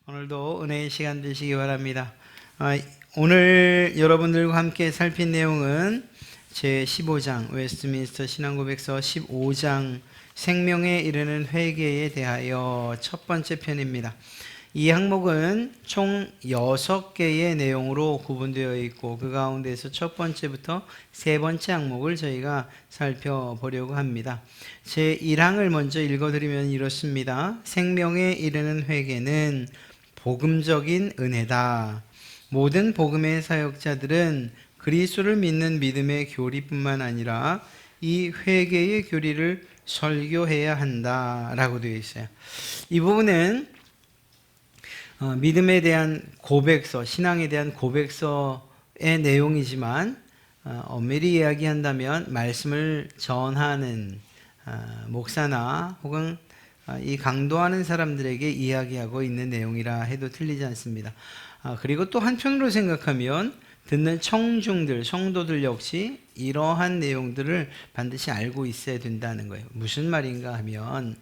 오늘도 은혜의 시간 되시기 바랍니다. 오늘 여러분들과 함께 살핀 내용은 제15장 웨스트민스터 신앙고백서 15장 생명에 이르는 회개에 대하여 첫 번째 편입니다. 이 항목은 총 6개의 내용으로 구분되어 있고 그 가운데서 첫 번째부터 세 번째 항목을 저희가 살펴보려고 합니다. 제1항을 먼저 읽어드리면 이렇습니다. 생명에 이르는 회개는 복음적인 은혜다. 모든 복음의 사역자들은 그리스도를 믿는 믿음의 교리뿐만 아니라 이 회개의 교리를 설교해야 한다라고 되어 있어요. 이 부분은 믿음에 대한 고백서, 신앙에 대한 고백서의 내용이지만 엄밀히 이야기한다면 말씀을 전하는 목사나 혹은 이 강도하는 사람들에게 이야기하고 있는 내용이라 해도 틀리지 않습니다. 그리고 또 한편으로 생각하면 듣는 청중들, 성도들 역시 이러한 내용들을 반드시 알고 있어야 된다는 거예요. 무슨 말인가 하면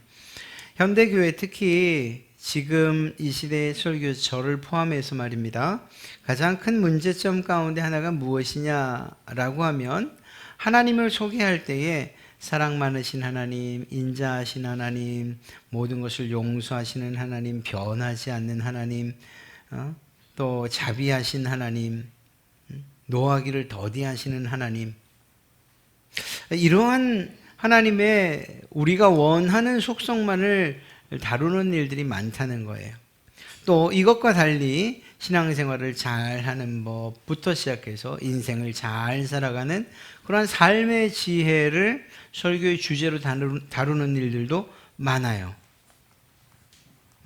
현대교회 특히 지금 이 시대의 설교 저를 포함해서 말입니다. 가장 큰 문제점 가운데 하나가 무엇이냐라고 하면 하나님을 소개할 때에 사랑 많으신 하나님, 인자하신 하나님, 모든 것을 용서하시는 하나님, 변하지 않는 하나님, 또 자비하신 하나님, 노하기를 더디하시는 하나님, 이러한 하나님의 우리가 원하는 속성만을 다루는 일들이 많다는 거예요. 또 이것과 달리 신앙생활을 잘하는 법부터 시작해서 인생을 잘 살아가는 그러한 삶의 지혜를 설교의 주제로 다루는 일들도 많아요.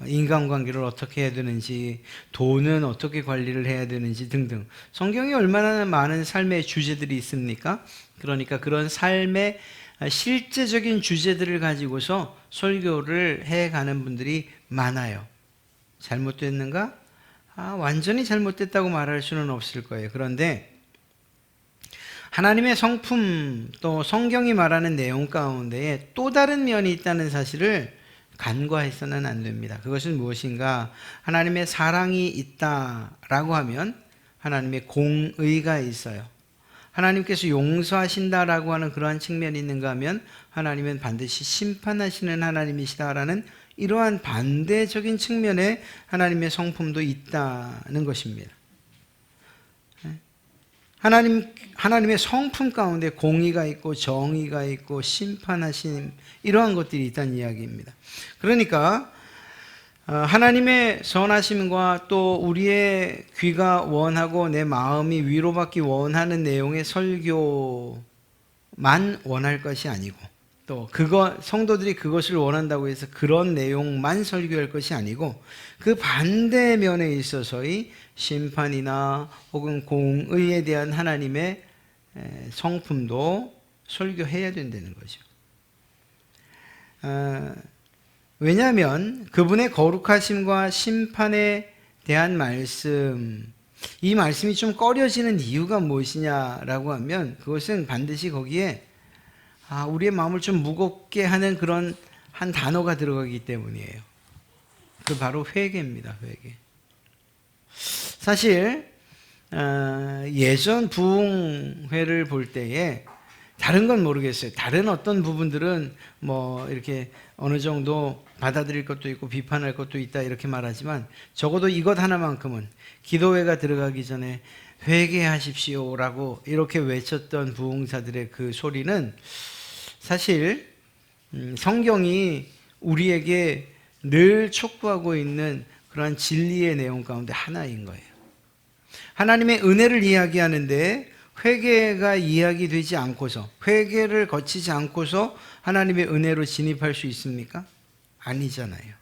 인간관계를 어떻게 해야 되는지, 돈은 어떻게 관리를 해야 되는지 등등. 성경에 얼마나 많은 삶의 주제들이 있습니까? 그러니까 그런 삶의 실제적인 주제들을 가지고서 설교를 해가는 분들이 많아요. 잘못됐는가? 완전히 잘못됐다고 말할 수는 없을 거예요. 그런데 하나님의 성품 또 성경이 말하는 내용 가운데에 또 다른 면이 있다는 사실을 간과해서는 안 됩니다. 그것은 무엇인가? 하나님의 사랑이 있다라고 하면 하나님의 공의가 있어요. 하나님께서 용서하신다라고 하는 그러한 측면이 있는가 하면 하나님은 반드시 심판하시는 하나님이시다라는 이러한 반대적인 측면에 하나님의 성품도 있다는 것입니다. 하나님의 성품 가운데 공의가 있고 정의가 있고 심판하심, 이러한 것들이 있다는 이야기입니다. 그러니까 하나님의 선하심과 또 우리의 귀가 원하고 내 마음이 위로받기 원하는 내용의 설교만 원할 것이 아니고, 또 성도들이 그것을 원한다고 해서 그런 내용만 설교할 것이 아니고 그 반대면에 있어서의 심판이나 혹은 공의에 대한 하나님의 성품도 설교해야 된다는 거죠. 왜냐하면 그분의 거룩하심과 심판에 대한 말씀, 이 말씀이 좀 꺼려지는 이유가 무엇이냐라고 하면 그것은 반드시 거기에 우리의 마음을 좀 무겁게 하는 그런 한 단어가 들어가기 때문이에요. 그 바로 회개입니다. 회개. 사실 예전 부흥회를 볼 때에 다른 건 모르겠어요. 다른 어떤 부분들은 이렇게 어느 정도 받아들일 것도 있고 비판할 것도 있다 이렇게 말하지만 적어도 이것 하나만큼은 기도회가 들어가기 전에 회개하십시오라고 이렇게 외쳤던 부흥사들의 그 소리는 사실 성경이 우리에게 늘 촉구하고 있는 그러한 진리의 내용 가운데 하나인 거예요. 하나님의 은혜를 이야기하는데 회개가 이야기되지 않고서, 회개를 거치지 않고서 하나님의 은혜로 진입할 수 있습니까? 아니잖아요.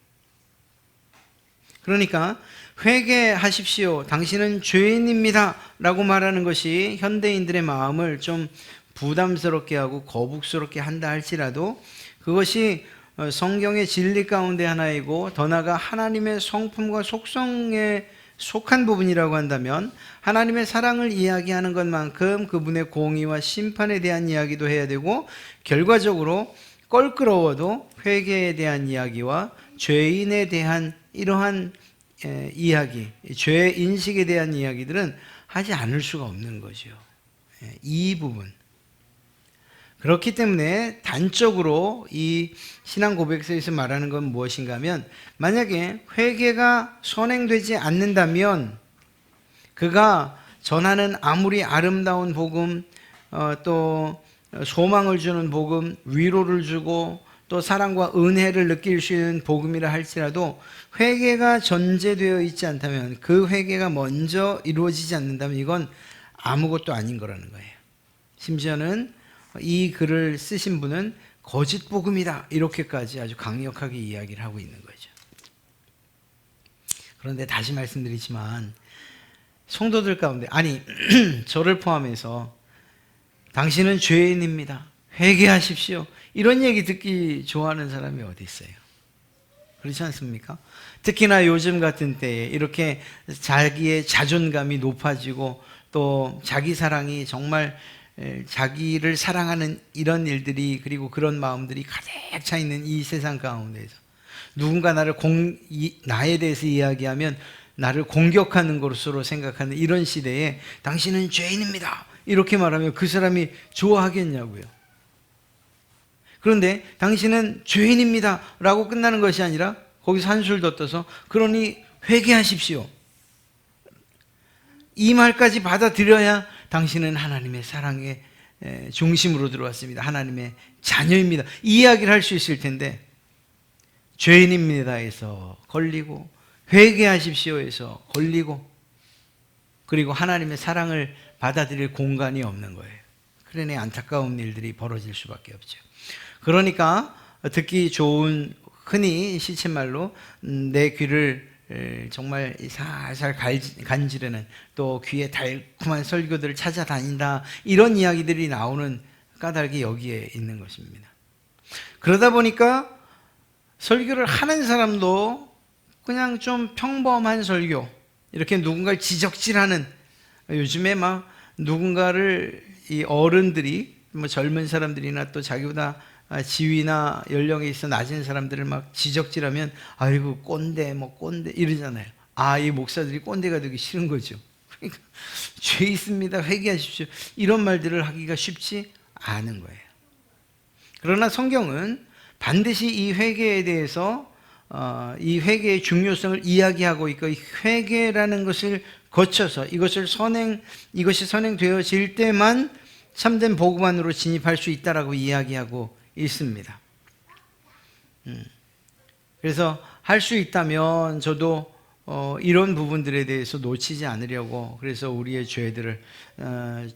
그러니까 회개하십시오, 당신은 죄인입니다 라고 말하는 것이 현대인들의 마음을 좀 부담스럽게 하고 거북스럽게 한다 할지라도 그것이 성경의 진리 가운데 하나이고 더 나아가 하나님의 성품과 속성에 속한 부분이라고 한다면 하나님의 사랑을 이야기하는 것만큼 그분의 공의와 심판에 대한 이야기도 해야 되고, 결과적으로 껄끄러워도 회개에 대한 이야기와 죄인에 대한 이러한 이야기, 죄 인식에 대한 이야기들은 하지 않을 수가 없는 거죠. 이 부분. 그렇기 때문에 단적으로 이 신앙 고백서에서 말하는 건 무엇인가 하면, 만약에 회개가 선행되지 않는다면 그가 전하는 아무리 아름다운 복음, 또 소망을 주는 복음, 위로를 주고 또 사랑과 은혜를 느낄 수 있는 복음이라 할지라도 회개가 전제되어 있지 않다면, 그 회개가 먼저 이루어지지 않는다면 이건 아무것도 아닌 거라는 거예요. 심지어는 이 글을 쓰신 분은 거짓 복음이다, 이렇게까지 아주 강력하게 이야기를 하고 있는 거죠. 그런데 다시 말씀드리지만 성도들 가운데, 아니 저를 포함해서 당신은 죄인입니다, 회개하십시오, 이런 얘기 듣기 좋아하는 사람이 어디 있어요? 그렇지 않습니까? 특히나 요즘 같은 때에 이렇게 자기의 자존감이 높아지고 또 자기 사랑이 정말 자기를 사랑하는 이런 일들이, 그리고 그런 마음들이 가득 차 있는 이 세상 가운데서 누군가 나에 대해서 이야기하면 나를 공격하는 것으로 생각하는 이런 시대에 당신은 죄인입니다, 이렇게 말하면 그 사람이 좋아하겠냐고요. 그런데 당신은 죄인입니다 라고 끝나는 것이 아니라 거기서 한술 더 떠서 그러니 회개하십시오, 이 말까지 받아들여야 당신은 하나님의 사랑의 중심으로 들어왔습니다, 하나님의 자녀입니다, 이 이야기를 할 수 있을 텐데, 죄인입니다 해서 걸리고, 회개하십시오 해서 걸리고, 그리고 하나님의 사랑을 받아들일 공간이 없는 거예요. 그러니 안타까운 일들이 벌어질 수밖에 없죠. 그러니까 듣기 좋은, 흔히 시쳇말로 내 귀를 정말 살살 간지르는, 또 귀에 달콤한 설교들을 찾아다닌다, 이런 이야기들이 나오는 까닭이 여기에 있는 것입니다. 그러다 보니까 설교를 하는 사람도 그냥 좀 평범한 설교, 이렇게 누군가를 지적질하는, 요즘에 막 누군가를 이 어른들이, 뭐 젊은 사람들이나 또 자기보다 지위나 연령에 있어 낮은 사람들을 막 지적질하면 아이고 꼰대, 뭐 꼰대 이러잖아요. 이 목사들이 꼰대가 되기 싫은 거죠. 그러니까 죄 있습니다, 회개하십시오, 이런 말들을 하기가 쉽지 않은 거예요. 그러나 성경은 반드시 이 회개에 대해서 이 회개의 중요성을 이야기하고 있고, 이 회개라는 것을 거쳐서 이것이 선행되어질 때만 참된 복음 안으로 진입할 수 있다라고 이야기하고 있습니다. 그래서 할 수 있다면 저도 이런 부분들에 대해서 놓치지 않으려고, 그래서 우리의 죄들을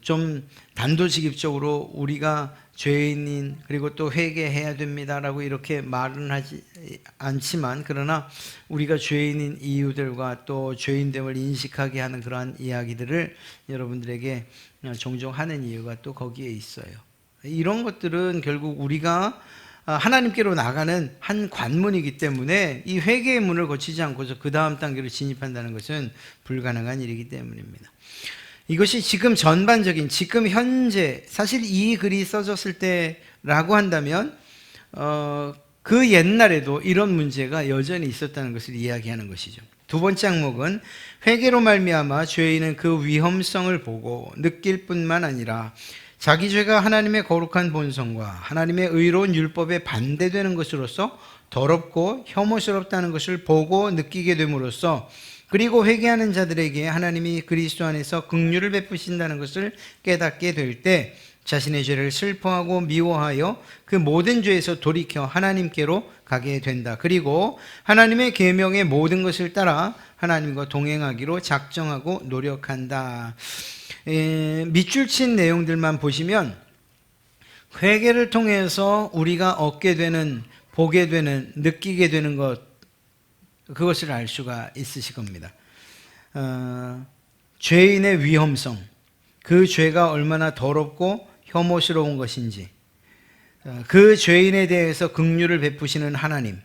좀 단도직입적으로 우리가 죄인인, 그리고 또 회개해야 됩니다라고 이렇게 말은 하지 않지만, 그러나 우리가 죄인인 이유들과 또 죄인됨을 인식하게 하는 그러한 이야기들을 여러분들에게 종종 하는 이유가 또 거기에 있어요. 이런 것들은 결국 우리가 하나님께로 나가는 한 관문이기 때문에 이 회개의 문을 거치지 않고서 그 다음 단계로 진입한다는 것은 불가능한 일이기 때문입니다. 이것이 지금 전반적인, 지금 현재, 사실 이 글이 써졌을 때라고 한다면 그 옛날에도 이런 문제가 여전히 있었다는 것을 이야기하는 것이죠. 두 번째 항목은 회개로 말미암아 죄인은 그 위험성을 보고 느낄 뿐만 아니라 자기 죄가 하나님의 거룩한 본성과 하나님의 의로운 율법에 반대되는 것으로서 더럽고 혐오스럽다는 것을 보고 느끼게 됨으로써, 그리고 회개하는 자들에게 하나님이 그리스도 안에서 긍휼을 베푸신다는 것을 깨닫게 될 때 자신의 죄를 슬퍼하고 미워하여 그 모든 죄에서 돌이켜 하나님께로 가게 된다. 그리고 하나님의 계명의 모든 것을 따라 하나님과 동행하기로 작정하고 노력한다. 밑줄 친 내용들만 보시면 회개를 통해서 우리가 얻게 되는, 보게 되는, 느끼게 되는 것, 그것을 알 수가 있으실 겁니다. 죄인의 위험성, 그 죄가 얼마나 더럽고 혐오스러운 것인지, 그 죄인에 대해서 긍휼을 베푸시는 하나님,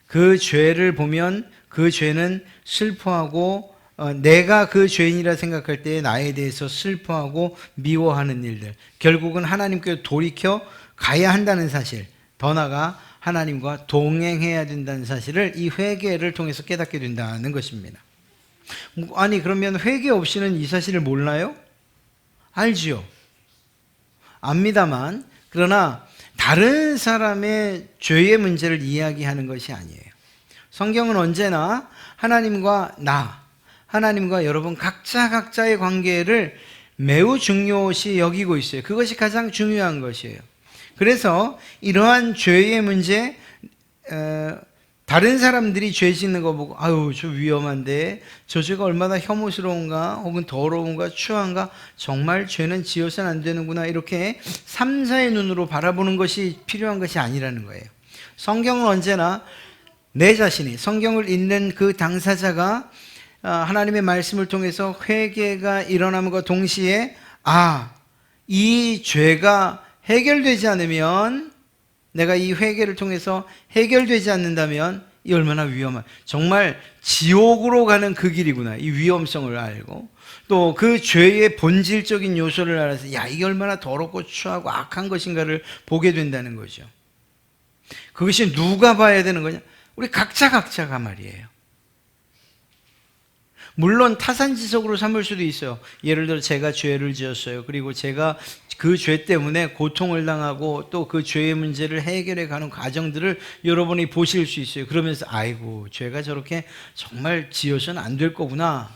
그 죄를 보면 그 죄는 슬퍼하고, 내가 그 죄인이라 생각할 때 나에 대해서 슬퍼하고 미워하는 일들, 결국은 하나님께 돌이켜 가야 한다는 사실, 더 나아가 하나님과 동행해야 된다는 사실을 이 회개를 통해서 깨닫게 된다는 것입니다. 아니 그러면 회개 없이는 이 사실을 몰라요? 알지요. 압니다만 그러나 다른 사람의 죄의 문제를 이야기하는 것이 아니에요. 성경은 언제나 하나님과 하나님과 여러분 각자의 관계를 매우 중요시 여기고 있어요. 그것이 가장 중요한 것이에요. 그래서 이러한 죄의 문제, 다른 사람들이 죄 짓는 거 보고 아유 저 위험한데 저 죄가 얼마나 혐오스러운가 혹은 더러운가 추한가 정말 죄는 지어서는 안 되는구나 이렇게 3사의 눈으로 바라보는 것이 필요한 것이 아니라는 거예요. 성경은 언제나 내 자신이 성경을 읽는 그 당사자가 하나님의 말씀을 통해서 회개가 일어남과 동시에 이 죄가 해결되지 않으면 내가 이 회개를 통해서 해결되지 않는다면 이 얼마나 위험한 정말 지옥으로 가는 그 길이구나 이 위험성을 알고 또 그 죄의 본질적인 요소를 알아서 이게 얼마나 더럽고 추하고 악한 것인가를 보게 된다는 거죠. 그것이 누가 봐야 되는 거냐? 우리 각자가 말이에요. 물론 타산지석으로 삼을 수도 있어요. 예를 들어 제가 죄를 지었어요. 그리고 제가 그 죄 때문에 고통을 당하고 또 그 죄의 문제를 해결해 가는 과정들을 여러분이 보실 수 있어요. 그러면서 아이고 죄가 저렇게 정말 지어서는 안 될 거구나.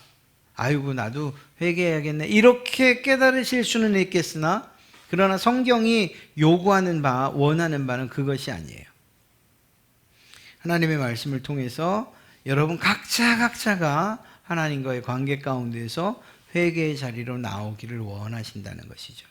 아이고 나도 회개해야겠네. 이렇게 깨달으실 수는 있겠으나 그러나 성경이 요구하는 바 원하는 바는 그것이 아니에요. 하나님의 말씀을 통해서 여러분 각자가 하나님과의 관계 가운데서 회개의 자리로 나오기를 원하신다는 것이죠.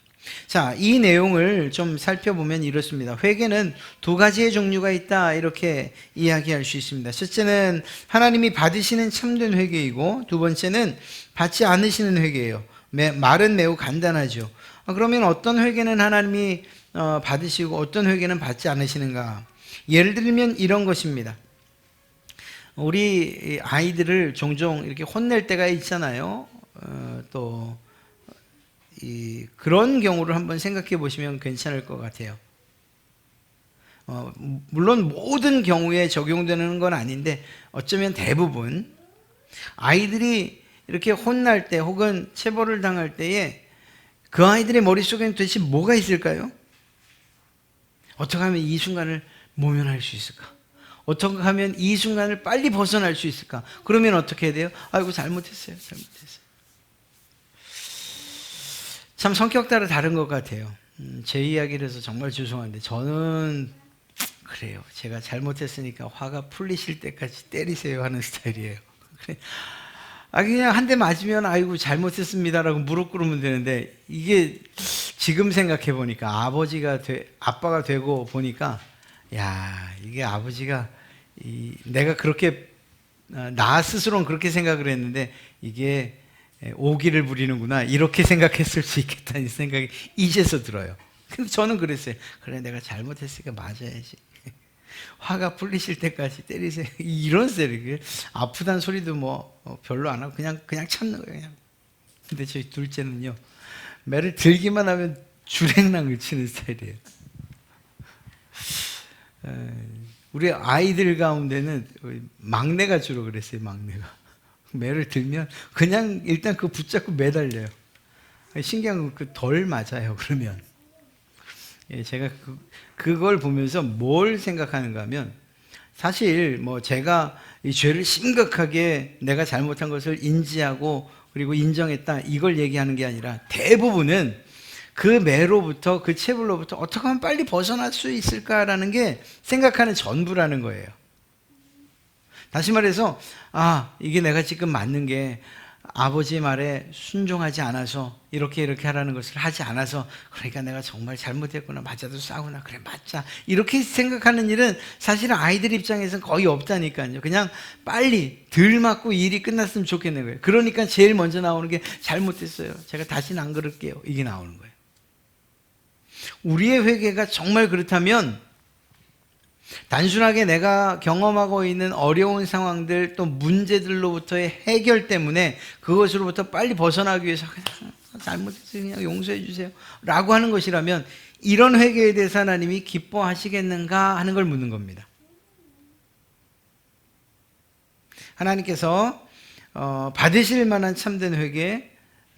자, 이 내용을 좀 살펴보면 이렇습니다. 회개는 두 가지의 종류가 있다 이렇게 이야기할 수 있습니다. 첫째는 하나님이 받으시는 참된 회개이고 두 번째는 받지 않으시는 회개예요. 말은 매우 간단하죠. 그러면 어떤 회개는 하나님이 받으시고 어떤 회개는 받지 않으시는가? 예를 들면 이런 것입니다. 우리 아이들을 종종 이렇게 혼낼 때가 있잖아요. 그런 경우를 한번 생각해 보시면 괜찮을 것 같아요. 물론 모든 경우에 적용되는 건 아닌데 어쩌면 대부분 아이들이 이렇게 혼날 때 혹은 체벌을 당할 때에 그 아이들의 머릿속에는 도대체 뭐가 있을까요? 어떻게 하면 이 순간을 모면할 수 있을까? 어떻게 하면 이 순간을 빨리 벗어날 수 있을까? 그러면 어떻게 해야 돼요? 아이고 잘못했어요. 참 성격 따라 다른 것 같아요. 제 이야기를 해서 정말 죄송한데 저는 그래요. 제가 잘못했으니까 화가 풀리실 때까지 때리세요 하는 스타일이에요. 그냥 한 대 맞으면 아이고 잘못했습니다라고 무릎 꿇으면 되는데 이게 지금 생각해 보니까 아빠가 되고 보니까 이게 아버지가 내가 그렇게 나 스스로는 그렇게 생각을 했는데 이게 오기를 부리는구나 이렇게 생각했을 수 있겠다는 생각이 이제서 들어요. 근데 저는 그랬어요. 그래 내가 잘못했으니까 맞아야지. 화가 풀리실 때까지 때리세요. 이런 세리 아프단 소리도 별로 안 하고 그냥 참는 거예요. 그냥. 근데 저희 둘째는요 매를 들기만 하면 주랭랑을 치는 스타일이에요. 우리 아이들 가운데는 막내가 주로 그랬어요. 막내가 매를 들면 그냥 일단 그 붙잡고 매달려요. 신기한 건 덜 맞아요. 그러면 제가 그걸 보면서 뭘 생각하는가 하면 사실 제가 이 죄를 심각하게 내가 잘못한 것을 인지하고 그리고 인정했다 이걸 얘기하는 게 아니라 대부분은 그 매로부터 그 체불로부터 어떻게 하면 빨리 벗어날 수 있을까라는 게 생각하는 전부라는 거예요. 다시 말해서 이게 내가 지금 맞는 게 아버지 말에 순종하지 않아서 이렇게 하라는 것을 하지 않아서 그러니까 내가 정말 잘못했구나. 맞아도 싸우나. 그래 맞자. 이렇게 생각하는 일은 사실은 아이들 입장에서는 거의 없다니까요. 그냥 빨리 덜 맞고 일이 끝났으면 좋겠는 거예요. 그러니까 제일 먼저 나오는 게 잘못했어요. 제가 다시는 안 그럴게요. 이게 나오는 거예요. 우리의 회개가 정말 그렇다면 단순하게 내가 경험하고 있는 어려운 상황들 또 문제들로부터의 해결 때문에 그것으로부터 빨리 벗어나기 위해서 잘못했어요. 그냥 용서해 주세요. 라고 하는 것이라면 이런 회개에 대해서 하나님이 기뻐하시겠는가 하는 걸 묻는 겁니다. 하나님께서 받으실 만한 참된 회개,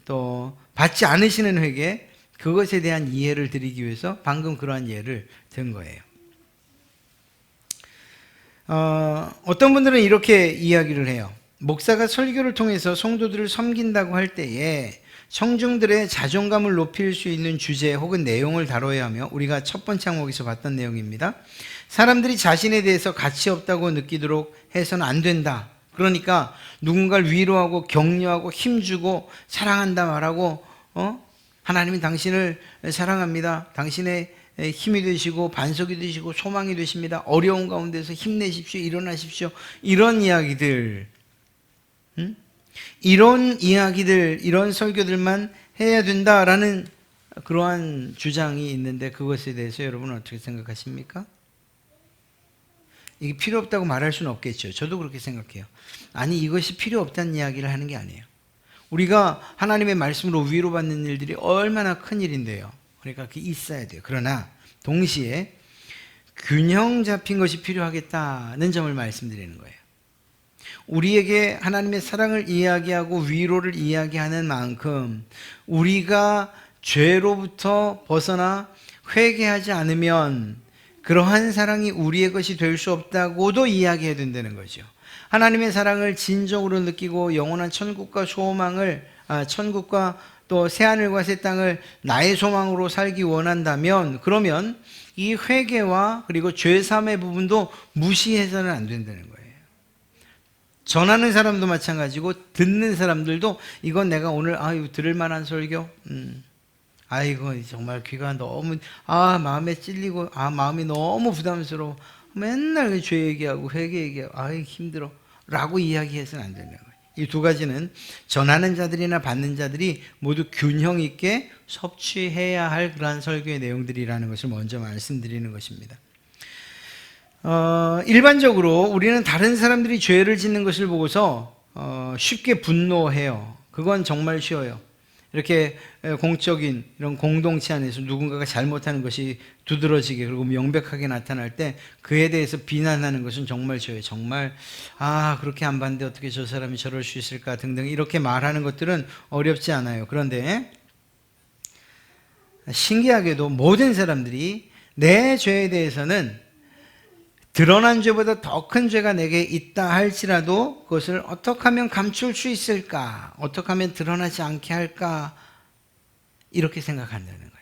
또 받지 않으시는 회개, 그것에 대한 이해를 드리기 위해서 방금 그러한 예를 든 거예요. 어떤 분들은 이렇게 이야기를 해요. 목사가 설교를 통해서 성도들을 섬긴다고 할 때에 청중들의 자존감을 높일 수 있는 주제 혹은 내용을 다뤄야 하며, 우리가 첫 번째 항목에서 봤던 내용입니다. 사람들이 자신에 대해서 가치 없다고 느끼도록 해서는 안 된다. 그러니까 누군가를 위로하고 격려하고 힘주고 사랑한다 말하고, 하나님이 당신을 사랑합니다. 당신의 힘이 되시고 반석이 되시고 소망이 되십니다. 어려운 가운데서 힘내십시오. 일어나십시오. 이런 이야기들, 이런 이야기들, 이런 설교들만 해야 된다라는 그러한 주장이 있는데, 그것에 대해서 여러분은 어떻게 생각하십니까? 이게 필요 없다고 말할 수는 없겠죠. 저도 그렇게 생각해요. 아니, 이것이 필요 없다는 이야기를 하는 게 아니에요. 우리가 하나님의 말씀으로 위로받는 일들이 얼마나 큰 일인데요. 그러니까 그게 있어야 돼요. 그러나 동시에 균형 잡힌 것이 필요하겠다는 점을 말씀드리는 거예요. 우리에게 하나님의 사랑을 이야기하고 위로를 이야기하는 만큼 우리가 죄로부터 벗어나 회개하지 않으면 그러한 사랑이 우리의 것이 될 수 없다고도 이야기해야 된다는 거죠. 하나님의 사랑을 진정으로 느끼고 영원한 천국과 소망을, 천국과 또 새하늘과 새 땅을 나의 소망으로 살기 원한다면, 그러면 이 회개와 그리고 죄사함의 부분도 무시해서는 안 된다는 거예요. 전하는 사람도 마찬가지고 듣는 사람들도 이건 내가 오늘 들을 만한 설교, 아이고 정말 귀가 너무 마음에 찔리고 마음이 너무 부담스러워, 맨날 죄 얘기하고 회개 얘기하고 힘들어 라고 이야기해서는 안 된다는 거예요. 이 두 가지는 전하는 자들이나 받는 자들이 모두 균형 있게 섭취해야 할 그러한 설교의 내용들이라는 것을 먼저 말씀드리는 것입니다. 일반적으로 우리는 다른 사람들이 죄를 짓는 것을 보고서 쉽게 분노해요. 그건 정말 쉬워요. 이렇게 공적인 이런 공동체 안에서 누군가가 잘못하는 것이 두드러지게 그리고 명백하게 나타날 때 그에 대해서 비난하는 것은 정말 쉬워요. 정말 그렇게 안 봤는데 어떻게 저 사람이 저럴 수 있을까 등등 이렇게 말하는 것들은 어렵지 않아요. 그런데 신기하게도 모든 사람들이 내 죄에 대해서는 드러난 죄보다 더 큰 죄가 내게 있다 할지라도 그것을 어떻게 하면 감출 수 있을까? 어떻게 하면 드러나지 않게 할까? 이렇게 생각한다는 거예요.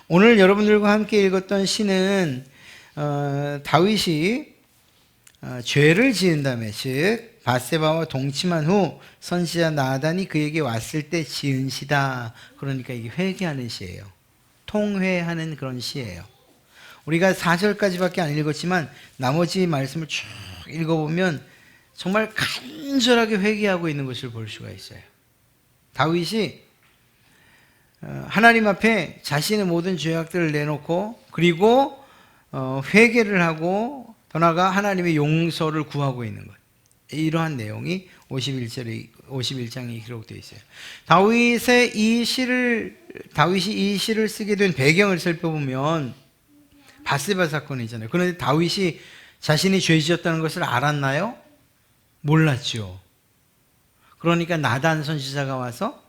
오늘 여러분들과 함께 읽었던 시는 다윗이 죄를 지은 다음에, 즉 밧세바와 동침한 후 선지자 나단이 그에게 왔을 때 지은 시다. 그러니까 이게 회개하는 시예요. 통회하는 그런 시예요. 우리가 4절까지밖에 안 읽었지만 나머지 말씀을 쭉 읽어보면 정말 간절하게 회개하고 있는 것을 볼 수가 있어요. 다윗이 하나님 앞에 자신의 모든 죄악들을 내놓고 그리고 회개를 하고 더 나아가 하나님의 용서를 구하고 있는 것, 이러한 내용이 51장에 기록되어 있어요. 다윗이 이 시를 쓰게 된 배경을 살펴보면 밧세바 사건이잖아요. 그런데 다윗이 자신이 죄 지었다는 것을 알았나요? 몰랐죠. 그러니까 나단 선지자가 와서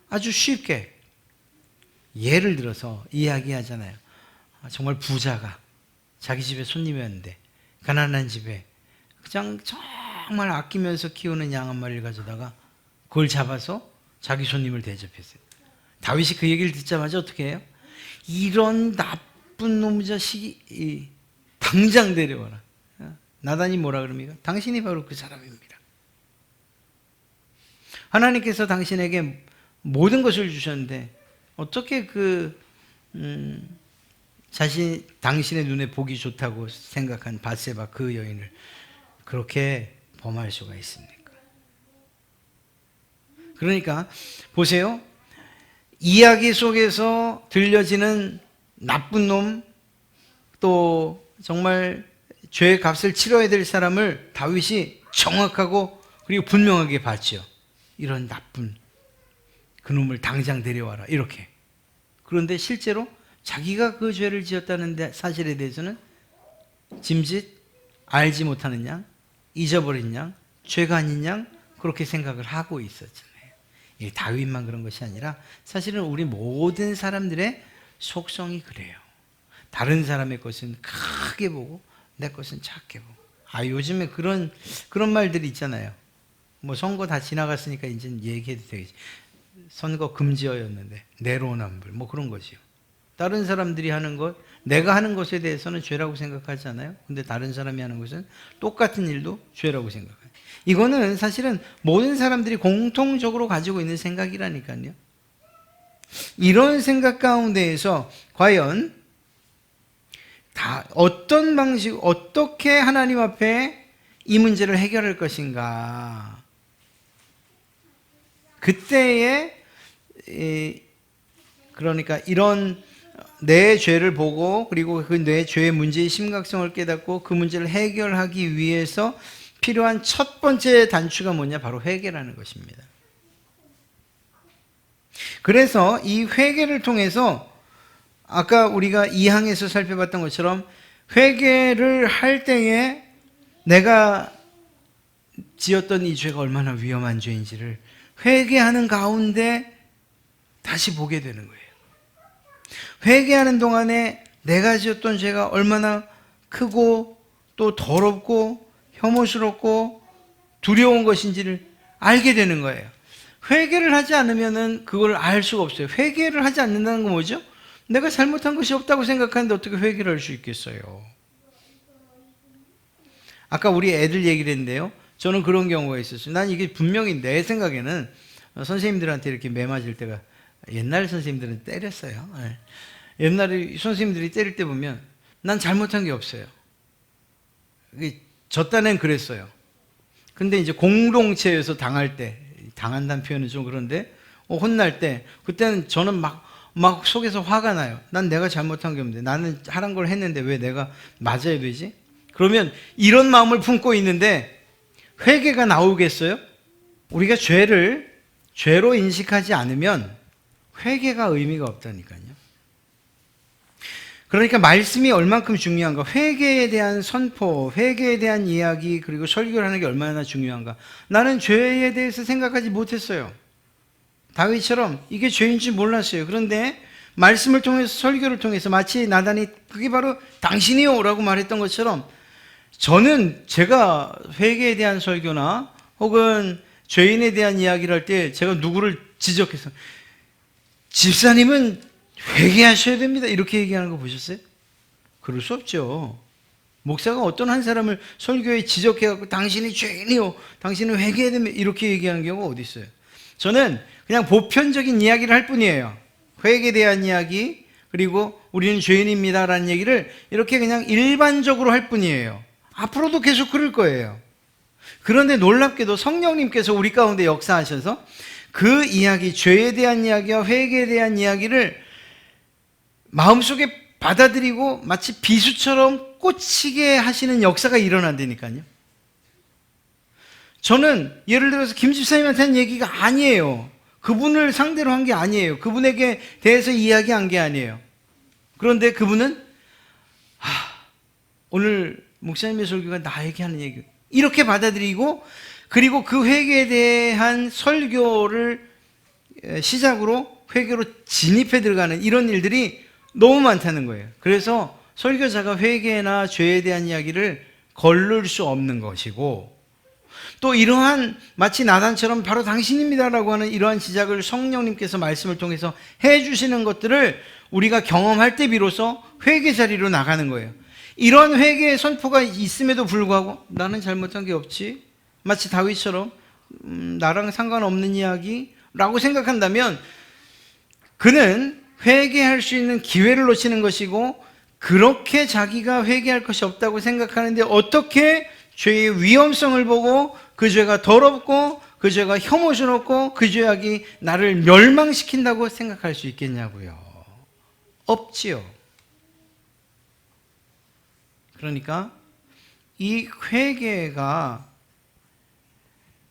아주 쉽게 예를 들어서 이야기하잖아요. 정말 부자가 자기 집에 손님이었는데 가난한 집에 그냥 정말 아끼면서 키우는 양 한 마리를 가져다가 그걸 잡아서 자기 손님을 대접했어요. 다윗이 그 얘기를 듣자마자 어떻게 해요? 이런 나쁜 놈 자식이 당장 데려와라. 나단이 뭐라 그럽니까? 당신이 바로 그 사람입니다. 하나님께서 당신에게 모든 것을 주셨는데 어떻게 당신의 눈에 보기 좋다고 생각한 밧세바 그 여인을 그렇게 범할 수가 있습니까? 그러니까 보세요. 이야기 속에서 들려지는 나쁜 놈, 또 정말 죄의 값을 치러야 될 사람을 다윗이 정확하고 그리고 분명하게 봤죠. 이런 나쁜 그놈을 당장 데려와라 이렇게. 그런데 실제로 자기가 그 죄를 지었다는 사실에 대해서는 짐짓 알지 못하는 양, 잊어버린 양, 죄가 아닌 양 그렇게 생각을 하고 있었잖아요. 이 다윗만 그런 것이 아니라 사실은 우리 모든 사람들의 속성이 그래요. 다른 사람의 것은 크게 보고 내 것은 작게 보고. 요즘에 그런 말들이 있잖아요. 뭐 선거 다 지나갔으니까 이제 얘기해도 되겠지. 선거 금지어였는데 내로남불 뭐 그런 것이요. 다른 사람들이 하는 것, 내가 하는 것에 대해서는 죄라고 생각하잖아요. 근데 다른 사람이 하는 것은 똑같은 일도 죄라고 생각해요. 이거는 사실은 모든 사람들이 공통적으로 가지고 있는 생각이라니까요. 이런 생각 가운데에서 과연 다 어떤 방식, 어떻게 하나님 앞에 이 문제를 해결할 것인가. 그때에 그러니까 이런 내 죄를 보고 그리고 그 내 죄의 문제의 심각성을 깨닫고 그 문제를 해결하기 위해서 필요한 첫 번째 단추가 뭐냐? 바로 회개라는 것입니다. 그래서 이 회개를 통해서 아까 우리가 2항에서 살펴봤던 것처럼 회개를 할 때에 내가 지었던 이 죄가 얼마나 위험한 죄인지를 회개하는 가운데 다시 보게 되는 거예요. 회개하는 동안에 내가 지었던 죄가 얼마나 크고 또 더럽고 혐오스럽고 두려운 것인지를 알게 되는 거예요. 회개를 하지 않으면 그걸 알 수가 없어요. 회개를 하지 않는다는 건 뭐죠? 내가 잘못한 것이 없다고 생각하는데 어떻게 회개를 할 수 있겠어요? 아까 우리 애들 얘기를 했는데요. 저는 그런 경우가 있었어요. 난 이게 분명히 내 생각에는 선생님들한테 이렇게 매 맞을 때가 옛날 선생님들은 때렸어요. 옛날에 선생님들이 때릴 때 보면 난 잘못한 게 없어요. 저 딴엔 그랬어요. 근데 이제 공동체에서 당할 때, 당한다는 표현은 좀 그런데 혼날 때 그때는 저는 막 속에서 화가 나요. 난 내가 잘못한 게 없는데 나는 하란 걸 했는데 왜 내가 맞아야 되지? 그러면 이런 마음을 품고 있는데 회개가 나오겠어요? 우리가 죄를 죄로 인식하지 않으면 회개가 의미가 없다니까요. 그러니까 말씀이 얼만큼 중요한가, 회개에 대한 선포, 회개에 대한 이야기, 그리고 설교를 하는 게 얼마나 중요한가. 나는 죄에 대해서 생각하지 못했어요. 다윗처럼 이게 죄인지 몰랐어요. 그런데 말씀을 통해서, 설교를 통해서 마치 나단이 그게 바로 당신이요 라고 말했던 것처럼 저는 제가 회개에 대한 설교나 혹은 죄인에 대한 이야기를 할 때 제가 누구를 지적해서 집사님은 회개하셔야 됩니다 이렇게 얘기하는 거 보셨어요? 그럴 수 없죠. 목사가 어떤 한 사람을 설교에 지적해갖고 당신이 죄인이요, 당신은 회개해야 됩니다 이렇게 얘기하는 경우가 어디 있어요? 저는 그냥 보편적인 이야기를 할 뿐이에요. 회개에 대한 이야기, 그리고 우리는 죄인입니다 라는 얘기를 이렇게 그냥 일반적으로 할 뿐이에요. 앞으로도 계속 그럴 거예요. 그런데 놀랍게도 성령님께서 우리 가운데 역사하셔서 그 이야기, 죄에 대한 이야기와 회개에 대한 이야기를 마음속에 받아들이고 마치 비수처럼 꽂히게 하시는 역사가 일어난다니까요. 저는 예를 들어서 김 집사님한테 한 얘기가 아니에요. 그분을 상대로 한 게 아니에요. 그분에게 대해서 이야기한 게 아니에요. 그런데 그분은 오늘 목사님의 설교가 나에게 하는 얘기 이렇게 받아들이고, 그리고 그 회개에 대한 설교를 시작으로 회개로 진입해 들어가는 이런 일들이 너무 많다는 거예요. 그래서 설교자가 회개나 죄에 대한 이야기를 거를 수 없는 것이고, 또 이러한 마치 나단처럼 바로 당신입니다라고 하는 이러한 지적을 성령님께서 말씀을 통해서 해주시는 것들을 우리가 경험할 때 비로소 회개 자리로 나가는 거예요. 이런 회개의 선포가 있음에도 불구하고 나는 잘못한 게 없지, 마치 다윗처럼 나랑 상관없는 이야기라고 생각한다면 그는 회개할 수 있는 기회를 놓치는 것이고, 그렇게 자기가 회개할 것이 없다고 생각하는데 어떻게 죄의 위험성을 보고 그 죄가 더럽고 그 죄가 혐오스럽고 그 죄악이 나를 멸망시킨다고 생각할 수 있겠냐고요. 없지요. 그러니까 이 회개가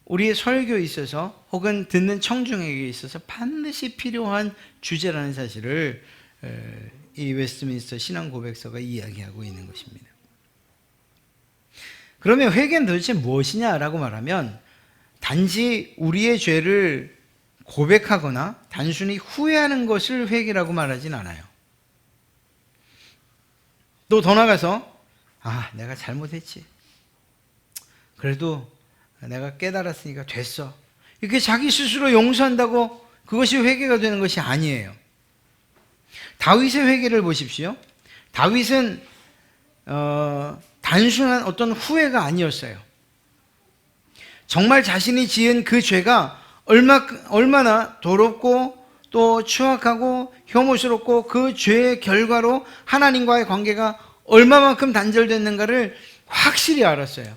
우리의 설교에 있어서 혹은 듣는 청중에게 있어서 반드시 필요한 주제라는 사실을 이 웨스트민스터 신앙 고백서가 이야기하고 있는 것입니다. 그러면 회개는 도대체 무엇이냐라고 말하면 단지 우리의 죄를 고백하거나 단순히 후회하는 것을 회개라고 말하진 않아요. 또 더 나가서 내가 잘못했지. 그래도 내가 깨달았으니까 됐어. 이렇게 자기 스스로 용서한다고 그것이 회개가 되는 것이 아니에요. 다윗의 회개를 보십시오. 다윗은 단순한 어떤 후회가 아니었어요. 정말 자신이 지은 그 죄가 얼마나 더럽고 또 추악하고 혐오스럽고 그 죄의 결과로 하나님과의 관계가 얼마만큼 단절됐는가를 확실히 알았어요.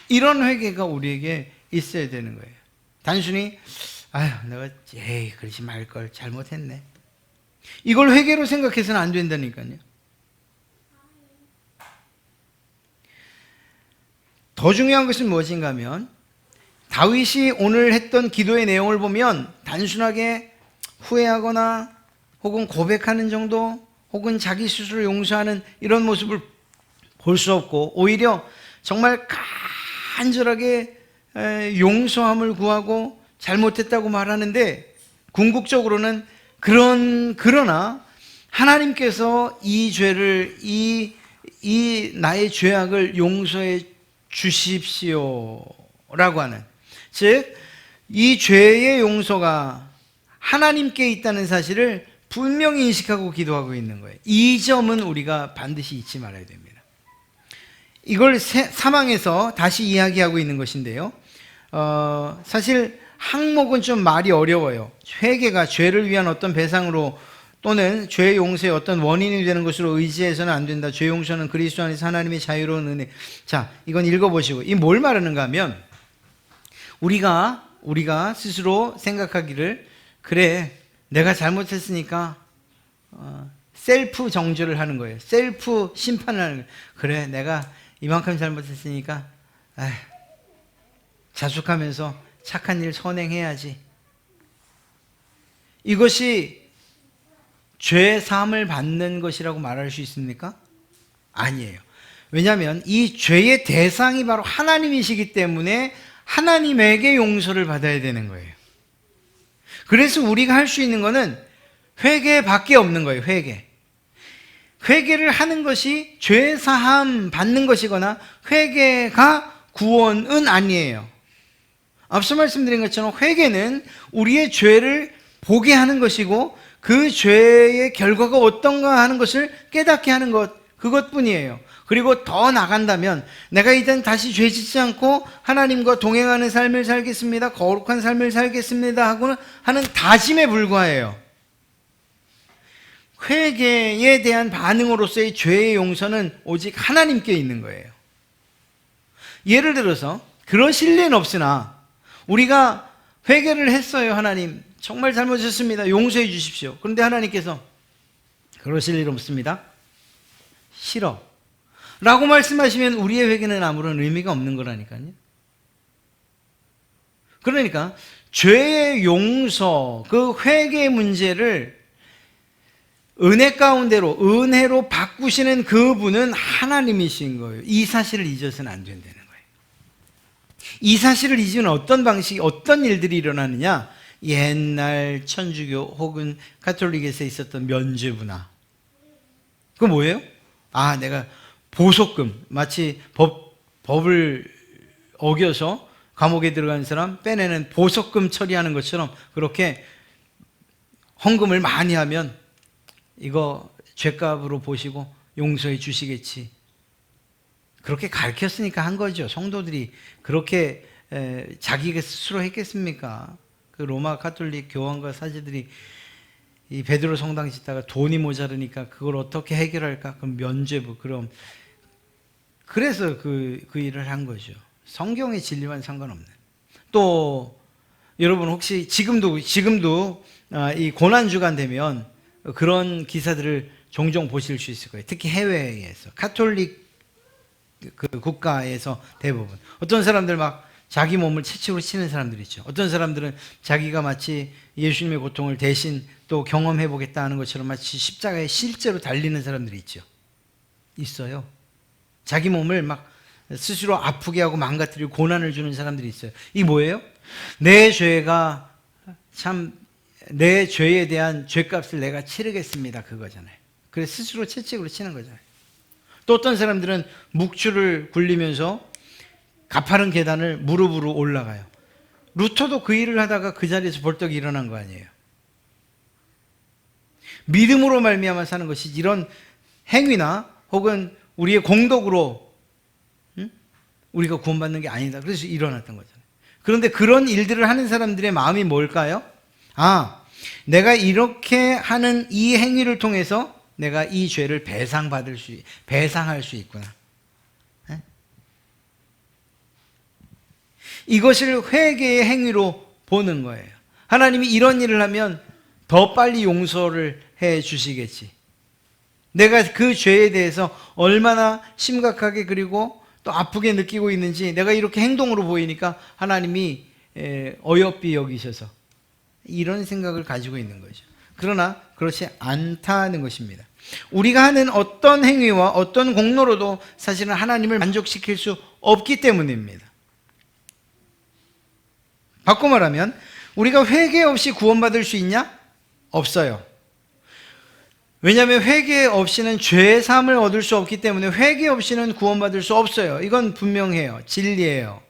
이런 회개가 우리에게 있어야 되는 거예요. 단순히 내가 그러지 말걸, 잘못했네. 이걸 회개로 생각해서는 안 된다니까요. 더 중요한 것은 무엇인가 하면 다윗이 오늘 했던 기도의 내용을 보면 단순하게 후회하거나 혹은 고백하는 정도 혹은 자기 스스로 용서하는 이런 모습을 볼 수 없고 오히려 정말 간절하게 용서함을 구하고 잘못했다고 말하는데 궁극적으로는 그러나 하나님께서 이 죄를 이 나의 죄악을 용서해 주십시오라고 하는, 즉 이 죄의 용서가 하나님께 있다는 사실을 분명히 인식하고 기도하고 있는 거예요. 이 점은 우리가 반드시 잊지 말아야 됩니다. 이걸 사망에서 다시 이야기하고 있는 것인데요. 사실 항목은 좀 말이 어려워요. 회개가 죄를 위한 어떤 배상으로 또는 죄 용서의 어떤 원인이 되는 것으로 의지해서는 안 된다. 죄 용서는 그리스도 안에서 하나님의 자유로운 은혜. 자, 이건 읽어보시고 이 뭘 말하는가 하면 우리가 스스로 생각하기를 그래 내가 잘못했으니까 셀프 정죄를 하는 거예요. 셀프 심판을 하는 거예요. 그래 내가 이만큼 잘못했으니까 자숙하면서 착한 일 선행해야지. 이것이 죄 사함을 받는 것이라고 말할 수 있습니까? 아니에요. 왜냐하면 이 죄의 대상이 바로 하나님이시기 때문에 하나님에게 용서를 받아야 되는 거예요. 그래서 우리가 할 수 있는 것은 회개밖에 없는 거예요. 회개를 하는 것이 죄 사함 받는 것이거나 회개가 구원은 아니에요. 앞서 말씀드린 것처럼 회개는 우리의 죄를 보게 하는 것이고 그 죄의 결과가 어떤가 하는 것을 깨닫게 하는 것, 그것뿐이에요. 그리고 더 나간다면 내가 이젠 다시 죄 짓지 않고 하나님과 동행하는 삶을 살겠습니다. 거룩한 삶을 살겠습니다 하고는 하는 다짐에 불과해요. 회개에 대한 반응으로서의 죄의 용서는 오직 하나님께 있는 거예요. 예를 들어서 그러실 리는 없으나 우리가 회개를 했어요. 하나님 정말 잘못했습니다. 용서해 주십시오. 그런데 하나님께서 그러실 일 없습니다. 싫어 라고 말씀하시면 우리의 회개는 아무런 의미가 없는 거라니까요. 그러니까 죄의 용서, 그 회개의 문제를 은혜 가운데로 은혜로 바꾸시는 그분은 하나님이신 거예요. 이 사실을 잊어서는 안 된다는 거예요. 이 사실을 잊으면 어떤 방식이 어떤 일들이 일어나느냐, 옛날 천주교 혹은 가톨릭에서 있었던 면죄부나, 그거 뭐예요? 내가 보석금, 마치 법을 어겨서 감옥에 들어간 사람 빼내는 보석금 처리하는 것처럼 그렇게 헌금을 많이 하면 이거 죗값으로 보시고 용서해 주시겠지. 그렇게 가르쳤으니까 한 거죠. 성도들이 그렇게 자기가 스스로 했겠습니까? 그 로마 가톨릭 교황과 사제들이 이 베드로 성당 짓다가 돈이 모자르니까 그걸 어떻게 해결할까? 그럼 면죄부, 그래서 그 일을 한 거죠. 성경의 진리와는 상관없는. 또 여러분 혹시 지금도 이 고난주간 되면 그런 기사들을 종종 보실 수 있을 거예요. 특히 해외에서 가톨릭 그 국가에서 대부분. 어떤 사람들 막 자기 몸을 채찍으로 치는 사람들이 있죠. 어떤 사람들은 자기가 마치 예수님의 고통을 대신 또 경험해 보겠다 하는 것처럼 마치 십자가에 실제로 달리는 사람들이 있죠. 있어요. 자기 몸을 막 스스로 아프게 하고 망가뜨리고 고난을 주는 사람들이 있어요. 이게 뭐예요? 내 죄가 참, 내 죄에 대한 죄값을 내가 치르겠습니다. 그거잖아요. 그래서 스스로 채찍으로 치는 거잖아요. 또 어떤 사람들은 묵주를 굴리면서 가파른 계단을 무릎으로 올라가요. 루터도 그 일을 하다가 그 자리에서 벌떡 일어난 거 아니에요. 믿음으로 말미암아 사는 것이 이런 행위나 혹은 우리의 공덕으로 우리가 구원받는 게 아니다. 그래서 일어났던 거잖아요. 그런데 그런 일들을 하는 사람들의 마음이 뭘까요? 아, 내가 이렇게 하는 이 행위를 통해서 내가 이 죄를 배상할 수 있구나. 이것을 회개의 행위로 보는 거예요. 하나님이 이런 일을 하면 더 빨리 용서를 해 주시겠지. 내가 그 죄에 대해서 얼마나 심각하게 그리고 또 아프게 느끼고 있는지 내가 이렇게 행동으로 보이니까 하나님이 어여삐 여기셔서 이런 생각을 가지고 있는 거죠. 그러나 그렇지 않다는 것입니다. 우리가 하는 어떤 행위와 어떤 공로로도 사실은 하나님을 만족시킬 수 없기 때문입니다. 바꿔 말하면 우리가 회개 없이 구원받을 수 있냐? 없어요. 왜냐하면 회개 없이는 죄 사함을 얻을 수 없기 때문에 회개 없이는 구원받을 수 없어요. 이건 분명해요. 진리예요.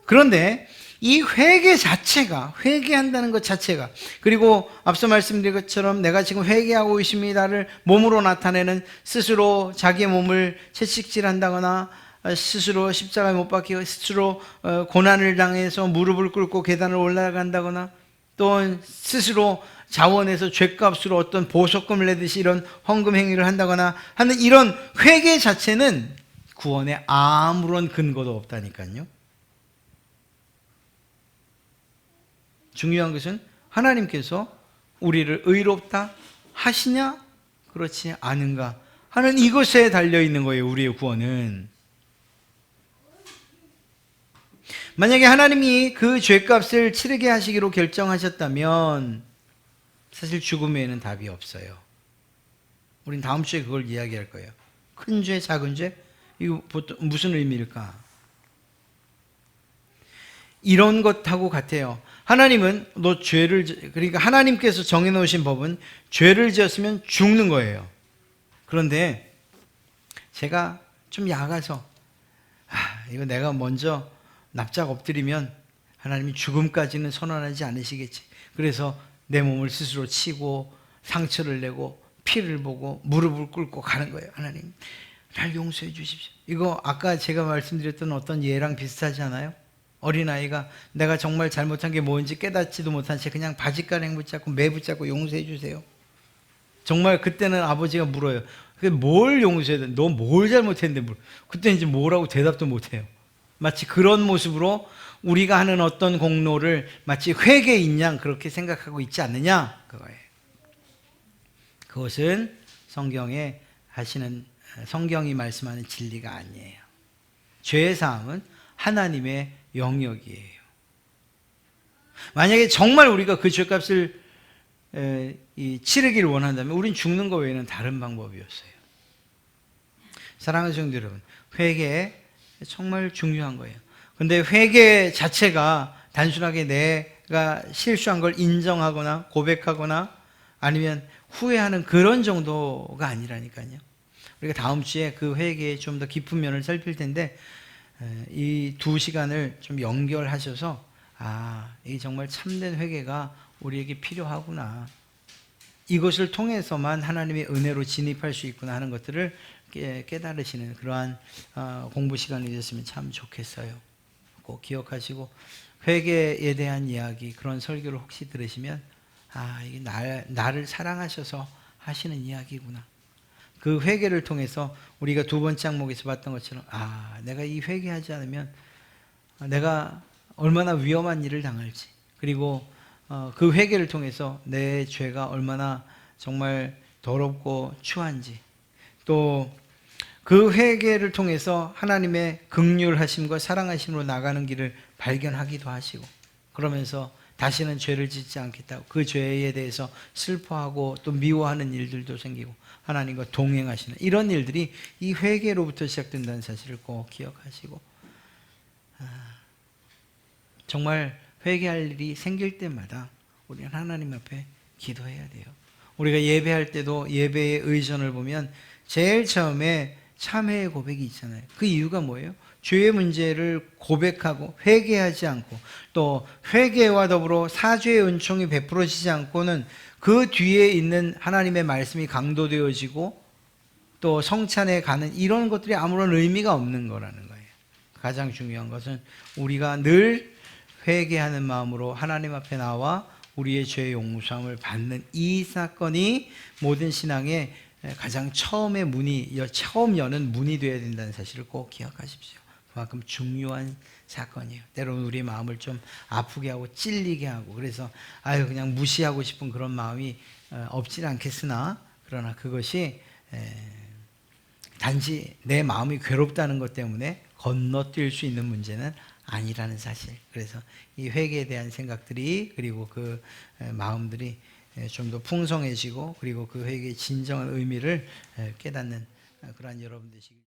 그런데 이 회개 자체가, 회개한다는 것 자체가, 그리고 앞서 말씀드린 것처럼 내가 지금 회개하고 있습니다를 몸으로 나타내는, 스스로 자기의 몸을 채찍질한다거나 스스로 십자가에 못 박히고 스스로 고난을 당해서 무릎을 꿇고 계단을 올라간다거나 또 스스로 자원해서 죄값으로 어떤 보석금을 내듯이 이런 헌금 행위를 한다거나 하는 이런 회개 자체는 구원에 아무런 근거도 없다니까요. 중요한 것은 하나님께서 우리를 의롭다 하시냐 그렇지 않은가 하는 이것에 달려있는 거예요. 우리의 구원은. 만약에 하나님이 그 죄값을 치르게 하시기로 결정하셨다면 사실 죽음 외에는 답이 없어요. 우린 다음 주에 그걸 이야기할 거예요. 큰 죄, 작은 죄? 이거 보통 무슨 의미일까? 이런 것하고 같아요. 하나님은 너 죄를, 그러니까 하나님께서 정해놓으신 법은 죄를 지었으면 죽는 거예요. 그런데 제가 좀 약아서 이거 내가 먼저 납작 엎드리면 하나님이 죽음까지는 선언하지 않으시겠지. 그래서 내 몸을 스스로 치고 상처를 내고 피를 보고 무릎을 꿇고 가는 거예요. 하나님, 날 용서해 주십시오. 이거 아까 제가 말씀드렸던 어떤 예랑 비슷하지 않아요? 어린아이가 내가 정말 잘못한 게 뭔지 깨닫지도 못한 채 그냥 바짓가랑 붙잡고 매 붙잡고 용서해 주세요. 정말 그때는 아버지가 물어요. 뭘 용서해야 돼? 너 뭘 잘못했는데 그때 이제 뭐라고 대답도 못해요. 마치 그런 모습으로 우리가 하는 어떤 공로를 마치 회개인 양 그렇게 생각하고 있지 않느냐 그거예요. 그것은 성경이 말씀하는 진리가 아니에요. 죄의 사함은 하나님의 영역이에요. 만약에 정말 우리가 그 죄값을 치르기를 원한다면 우린 죽는 것 외에는 다른 방법이었어요. 사랑하는 성도 여러분, 회개 정말 중요한 거예요. 근데 회개 자체가 단순하게 내가 실수한 걸 인정하거나 고백하거나 아니면 후회하는 그런 정도가 아니라니까요. 우리가 다음 주에 그 회개의 좀 더 깊은 면을 살필 텐데 이 2시간을 좀 연결하셔서 이게 정말 참된 회개가 우리에게 필요하구나. 이것을 통해서만 하나님의 은혜로 진입할 수 있구나 하는 것들을 깨달으시는 그러한 공부 시간이 되었으면 참 좋겠어요. 꼭 기억하시고 회개에 대한 이야기, 그런 설교를 혹시 들으시면 이게 나를 사랑하셔서 하시는 이야기구나. 그 회개를 통해서 우리가 두 번째 항목에서 봤던 것처럼 내가 이 회개하지 않으면 내가 얼마나 위험한 일을 당할지, 그리고 그 회개를 통해서 내 죄가 얼마나 정말 더럽고 추한지, 또 그 회개를 통해서 하나님의 긍휼하심과 사랑하심으로 나가는 길을 발견하기도 하시고, 그러면서 다시는 죄를 짓지 않겠다고 그 죄에 대해서 슬퍼하고 또 미워하는 일들도 생기고 하나님과 동행하시는 이런 일들이 이 회개로부터 시작된다는 사실을 꼭 기억하시고, 정말 회개할 일이 생길 때마다 우리는 하나님 앞에 기도해야 돼요. 우리가 예배할 때도 예배의 의전을 보면 제일 처음에 참회의 고백이 있잖아요. 그 이유가 뭐예요? 죄의 문제를 고백하고 회개하지 않고 또 회개와 더불어 사죄의 은총이 베풀어지지 않고는 그 뒤에 있는 하나님의 말씀이 강도되어지고 또 성찬에 가는 이런 것들이 아무런 의미가 없는 거라는 거예요. 가장 중요한 것은 우리가 늘 회개하는 마음으로 하나님 앞에 나와 우리의 죄의 용서함을 받는 이 사건이 모든 신앙의 가장 처음의 문이, 처음 여는 문이 되어야 된다는 사실을 꼭 기억하십시오. 그만큼 중요한 사건이에요. 때로는 우리 마음을 좀 아프게 하고 찔리게 하고 그래서 그냥 무시하고 싶은 그런 마음이 없진 않겠으나, 그러나 그것이 단지 내 마음이 괴롭다는 것 때문에 건너뛸 수 있는 문제는 아니라는 사실. 그래서 이 회개에 대한 생각들이, 그리고 그 마음들이 좀 더 풍성해지고, 그리고 그 회개의 진정한 의미를 깨닫는 그러한 여러분 되시길